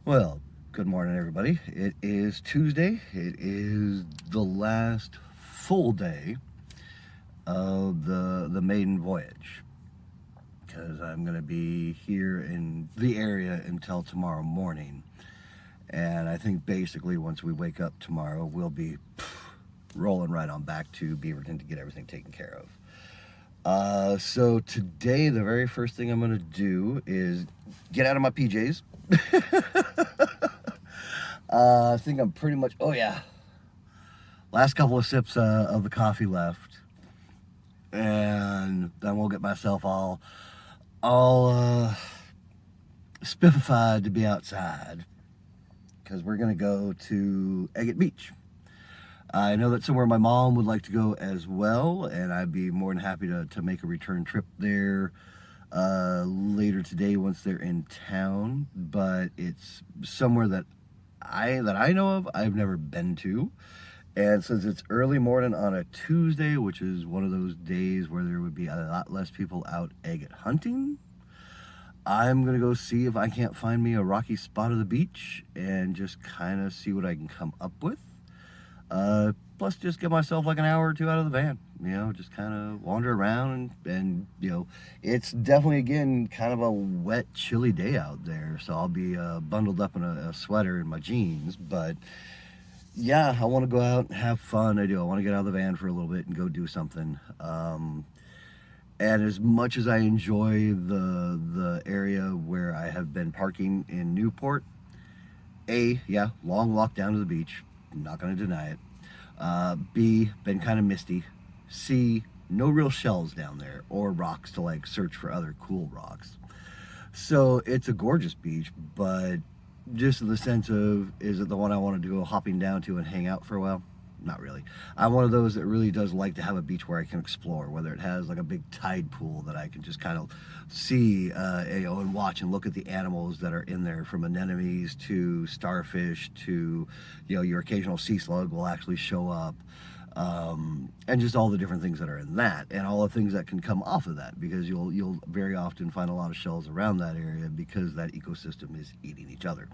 Well, good morning, everybody. It is Tuesday. It is the last full day of the maiden voyage because I'm going to be here in the area until tomorrow morning. And I think basically once we wake up tomorrow, we'll be rolling right on back to Beaverton to get everything taken care of. So today, the very first thing I'm going to do is get out of my PJs. I think I'm pretty much, oh yeah, last couple of sips of the coffee left. And then we'll get myself all spiffified to be outside. Because we're going to go to Agate Beach. I know that's somewhere my mom would like to go as well, and I'd be more than happy to make a return trip there later today once they're in town. But it's somewhere that I know of, I've never been to. And since it's early morning on a Tuesday, which is one of those days where there would be a lot less people out agate hunting, I'm going to go see if I can't find me a rocky spot of the beach and just kind of see what I can come up with. Plus just get myself like an hour or two out of the van, just kind of wander around and it's definitely, again, kind of a wet, chilly day out there. So I'll be bundled up in a sweater and my jeans, but yeah, I want to go out and have fun. I do. I want to get out of the van for a little bit and go do something. And as much as I enjoy the area where I have been parking in Newport, yeah, long walk down to the beach. I'm not going to deny it. B, been kind of misty. C, no real shells down there or rocks to like search for other cool rocks. So it's a gorgeous beach, but just in the sense of, is it the one I wanted to go hopping down to and hang out for a while? Not really. I'm one of those that really does like to have a beach where I can explore, whether it has like a big tide pool that I can just kind of see, and watch and look at the animals that are in there, from anemones to starfish to, your occasional sea slug will actually show up. And just all the different things that are in that, and all the things that can come off of that, because you'll very often find a lot of shells around that area because that ecosystem is eating each other.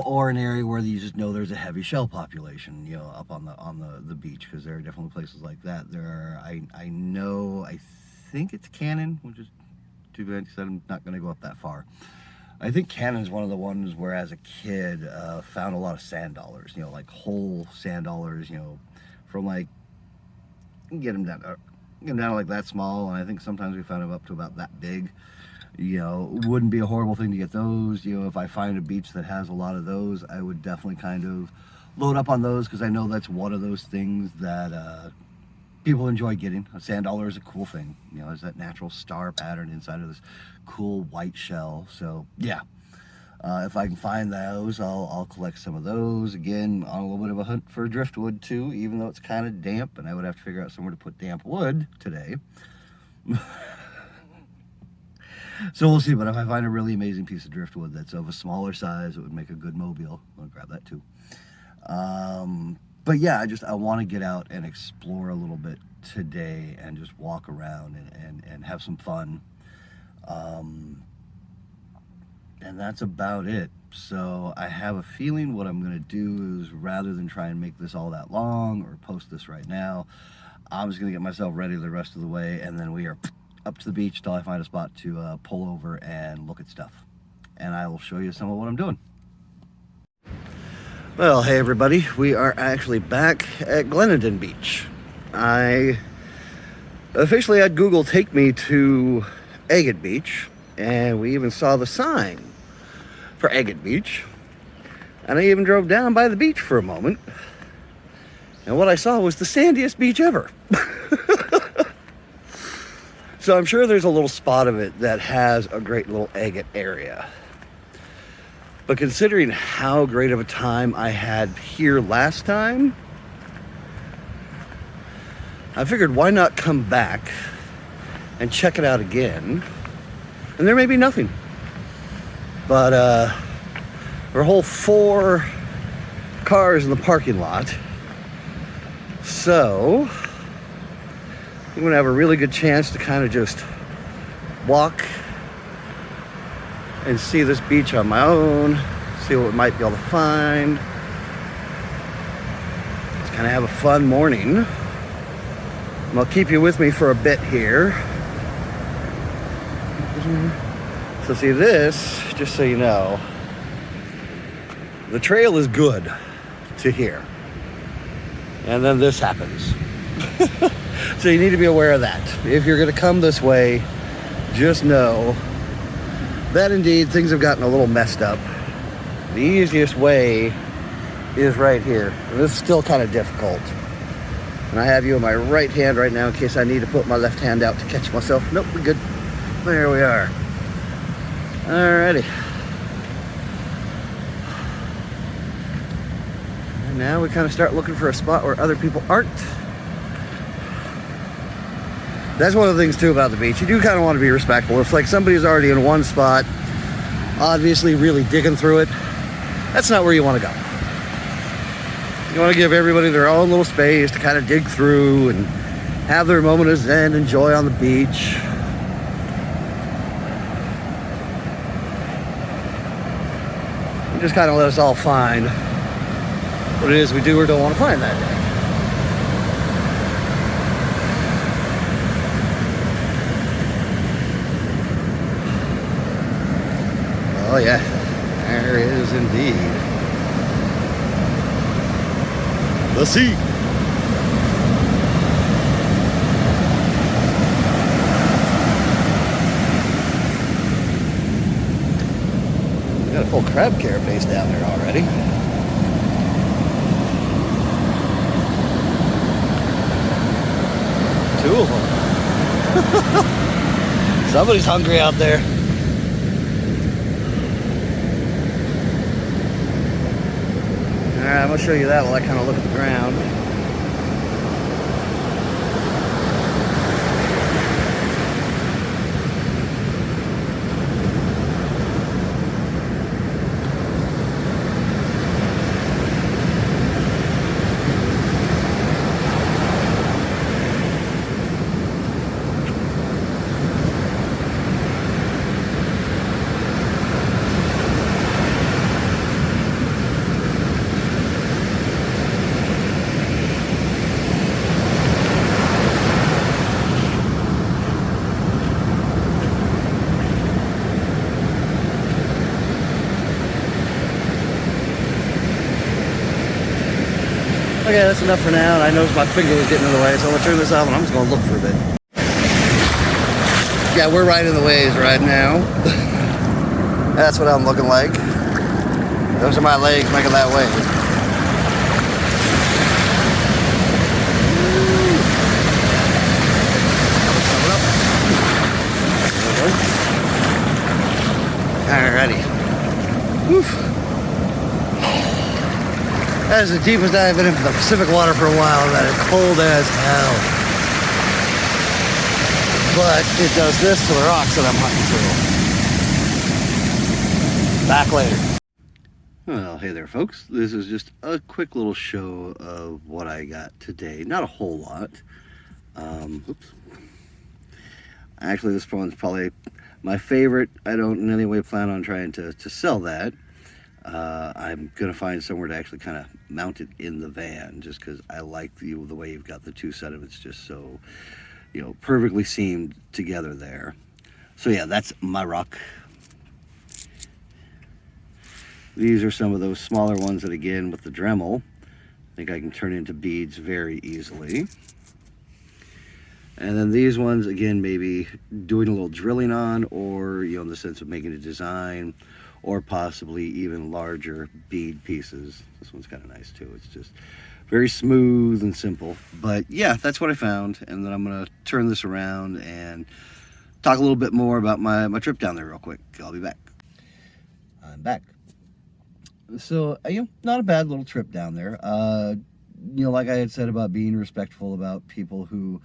Or an area where you just know there's a heavy shell population, up on the beach, because there are definitely places like that. There are, I think it's Cannon, which is too bad because I'm not going to go up that far. I think Cannon's one of the ones where, as a kid, found a lot of sand dollars, like whole sand dollars, from like, get them down to like that small, and I think sometimes we found them up to about that big. Wouldn't be a horrible thing to get those. If I find a beach that has a lot of those, I would definitely kind of load up on those, because I know that's one of those things that people enjoy getting. A sand dollar is a cool thing. There's that natural star pattern inside of this cool white shell. So yeah, if I can find those, I'll collect some of those. Again, on a little bit of a hunt for driftwood too, even though it's kind of damp, and I would have to figure out somewhere to put damp wood today. So we'll see, but if I find a really amazing piece of driftwood that's of a smaller size, it would make a good mobile. I'll grab that too. But yeah, I want to get out and explore a little bit today and just walk around and have some fun. And that's about it. So I have a feeling what I'm going to do is, rather than try and make this all that long or post this right now, I'm just going to get myself ready the rest of the way, and then we are up to the beach till I find a spot to pull over and look at stuff. And I will show you some of what I'm doing. Well, hey everybody, we are actually back at Glenenden Beach. I officially had Google take me to Agate Beach, and we even saw the sign for Agate Beach. And I even drove down by the beach for a moment, and what I saw was the sandiest beach ever. So I'm sure there's a little spot of it that has a great little agate area. But considering how great of a time I had here last time, I figured why not come back and check it out again. And there may be nothing. But there are a whole 4 cars in the parking lot. So I'm going to have a really good chance to kind of just walk and see this beach on my own, see what we might be able to find. Just kind of have a fun morning. And I'll keep you with me for a bit here. So see this, just so you know, the trail is good to here. And then this happens. So you need to be aware of that. If you're gonna come this way, just know that indeed things have gotten a little messed up. The easiest way is right here. And this is still kind of difficult. And I have you in my right hand right now in case I need to put my left hand out to catch myself. Nope, we're good. There we are. Alrighty. And now we kind of start looking for a spot where other people aren't. That's one of the things too about the beach. You do kind of want to be respectful. If like somebody's already in one spot, obviously really digging through it, that's not where you want to go. You want to give everybody their own little space to kind of dig through and have their moment of zen, enjoy on the beach. And just kind of let us all find what it is we do or don't want to find that day. Oh yeah, there is indeed the sea. We got a full crab carapace down there already. Two of them. Somebody's hungry out there. Alright, I'm going to show you that while I kind of look at the ground. Okay, that's enough for now, and I noticed my finger was getting in the way, so I'm going to turn this off and I'm just going to look for a bit. Yeah, we're right in the waves right now. That's what I'm looking like. Those are my legs making that wave. Alrighty. Whew. That is the deepest I've been into the Pacific water for a while. That is cold as hell. But it does this to the rocks that I'm hunting through. Back later. Well, hey there, folks. This is just a quick little show of what I got today. Not a whole lot. Oops. Actually, this one's probably my favorite. I don't in any way plan on trying to sell that. I'm going to find somewhere to actually kind of mount it in the van just because I like the way you've got the two sediments just so, you know, perfectly seamed together there. So yeah, that's my rock. These are some of those smaller ones that, again, with the Dremel, I think I can turn into beads very easily. And then these ones, again, maybe doing a little drilling on, or, you know, in the sense of making a design, or possibly even larger bead pieces. This one's kind of nice too. It's just very smooth and simple. But yeah, that's what I found. And then I'm going to turn this around and talk a little bit more about my trip down there real quick. I'll be back. I'm back. So, you know, not a bad little trip down there. You know, like I had said about being respectful about people who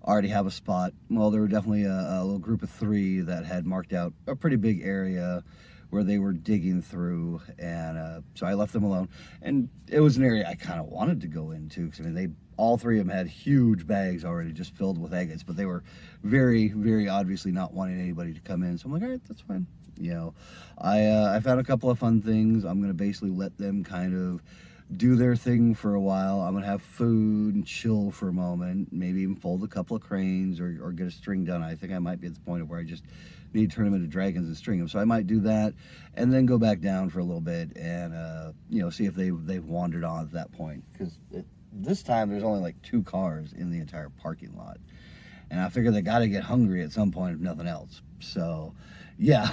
already have a spot. Well, there were definitely a little group of 3 that had marked out a pretty big area where they were digging through, and so I left them alone. And it was an area I kind of wanted to go into, because I mean, they all three of them had huge bags already just filled with agates, but they were very, very obviously not wanting anybody to come in. So I'm like, all right, that's fine. You know, I found a couple of fun things. I'm going to basically let them kind of do their thing for a while. I'm going to have food and chill for a moment, maybe even fold a couple of cranes or get a string done. I think I might be at the point of where I just need to turn them into dragons and string them. So I might do that and then go back down for a little bit and, you know, see if they've wandered on at that point. Because this time there's only like 2 cars in the entire parking lot. And I figure they got to get hungry at some point if nothing else. So, yeah,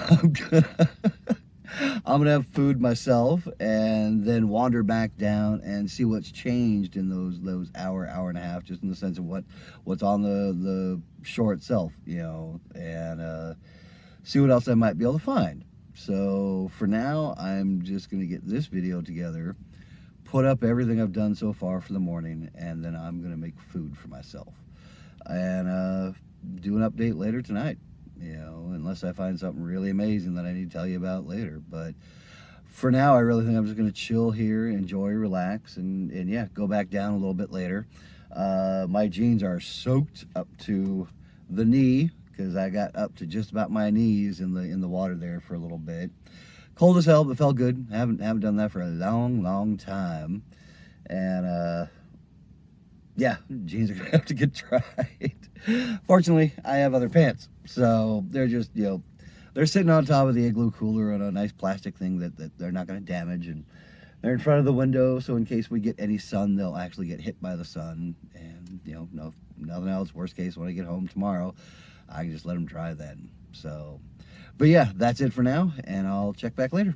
I'm gonna have food myself and then wander back down and see what's changed in those hour and a half, just in the sense of what's on the shore itself, you know, and see what else I might be able to find. So for now, I'm just gonna get this video together, put up everything I've done so far for the morning, and then I'm gonna make food for myself and do an update later tonight. You know, unless I find something really amazing that I need to tell you about later. But for now, I really think I'm just going to chill here, enjoy, relax, and yeah, go back down a little bit later. My jeans are soaked up to the knee because I got up to just about my knees in the water there for a little bit. Cold as hell, but felt good. Haven't done that for a long time. And yeah, jeans are gonna have to get dried. Fortunately, I have other pants, so they're just, you know, they're sitting on top of the igloo cooler on a nice plastic thing that they're not gonna damage, and they're in front of the window, so in case we get any sun, they'll actually get hit by the sun. And you know, no, nothing else. Worst case, when I get home tomorrow, I can just let them dry then. So, but yeah, that's it for now, and I'll check back later.